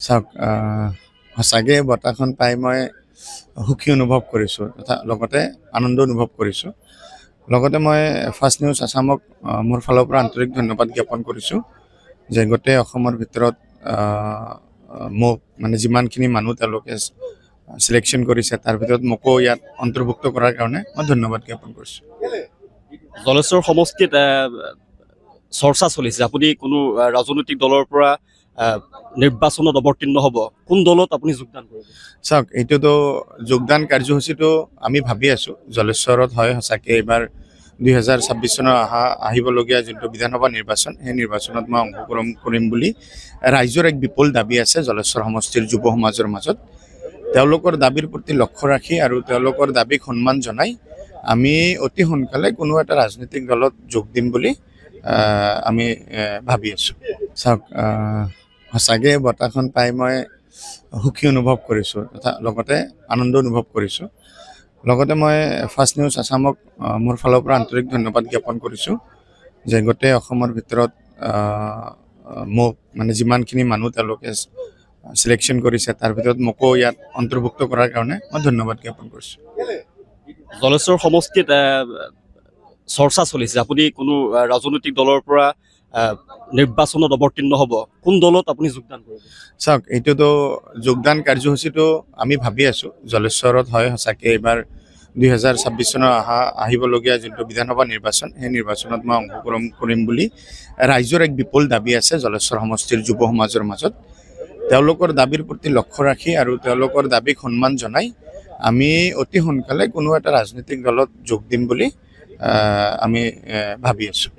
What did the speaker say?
চাওক সঁচাকৈ বঁটাখন পাই মই সুখী অনুভৱ কৰিছোঁ তথা লগতে আনন্দ অনুভৱ কৰিছোঁ। লগতে মই ফাৰ্ষ্ট নিউজ আছামক মোৰ ফালৰ পৰা আন্তৰিক ধন্যবাদ জ্ঞাপন কৰিছোঁ যে গোটেই অসমৰ ভিতৰত মোক মানে যিমানখিনি মানুহ তেওঁলোকে চিলেকশ্যন কৰিছে তাৰ ভিতৰত মোকো ইয়াত অন্তৰ্ভুক্ত কৰাৰ কাৰণে মই ধন্যবাদ জ্ঞাপন কৰিছোঁ। জলেশ্বৰ সমষ্টিত চৰ্চা চলিছে আপুনি কোনো ৰাজনৈতিক দলৰ পৰা নিৰ্বাচনত অৱতীৰ্ণ হ'ব, কোন দলত আপুনি যোগদান কৰিব? চাওক এইটোতো যোগদান কাৰ্যসূচীটো আমি ভাবি আছোঁ জলেশ্বৰত হয় সঁচাকৈ এইবাৰ 2026 চনৰ আহিবলগীয়া যোনটো বিধানসভা নিৰ্বাচন সেই নিৰ্বাচনত মই অংশগ্ৰহণ কৰিম বুলি ৰাইজৰ এক বিপুল দাবী আছে জলেশ্বৰ সমষ্টিৰ যুৱ সমাজৰ মাজত। তেওঁলোকৰ দাবীৰ প্ৰতি লক্ষ্য ৰাখি আৰু তেওঁলোকৰ দাবীক সন্মান জনাই আমি অতি সোনকালে কোনো এটা ৰাজনৈতিক দলত যোগ দিম বুলি আমি ভাবি আছোঁ। চাওক সঁচাকৈ বঁটাখন পাই মই সুখী অনুভৱ কৰিছোঁ তথা লগতে আনন্দ অনুভৱ কৰিছোঁ। লগতে মই ফাৰ্ষ্ট নিউজ আছামক মোৰ ফালৰ পৰা আন্তৰিক ধন্যবাদ জ্ঞাপন কৰিছোঁ যে গোটেই অসমৰ ভিতৰত মোক মানে যিমানখিনি মানুহ তেওঁলোকে চিলেকশ্যন কৰিছে তাৰ ভিতৰত মোকো ইয়াত অন্তৰ্ভুক্ত কৰাৰ কাৰণে মই ধন্যবাদ জ্ঞাপন কৰিছোঁ। জলেশ্বৰ সমষ্টিত চৰ্চা চলিছে আপুনি কোনো ৰাজনৈতিক দলৰ পৰা নিৰ্বাচনত অৱতীৰ্ণ হ'ব, কোন দলত আপুনি যোগদান কৰিব? চাওক এইটোতো যোগদান কাৰ্যসূচীটো আমি ভাবি আছোঁ জলেশ্বৰত হয় সঁচাকৈ এইবাৰ 2026 চনৰ আহিবলগীয়া যোনটো বিধানসভা নিৰ্বাচন সেই নিৰ্বাচনত মই অংশগ্ৰহণ কৰিম বুলি ৰাইজৰ এক বিপুল দাবী আছে জলেশ্বৰ সমষ্টিৰ যুৱ সমাজৰ মাজত। তেওঁলোকৰ দাবীৰ প্ৰতি লক্ষ্য ৰাখি আৰু তেওঁলোকৰ দাবীক সন্মান জনাই আমি অতি সোনকালে কোনো এটা ৰাজনৈতিক দলত যোগ দিম বুলি আমি ভাবি আছোঁ।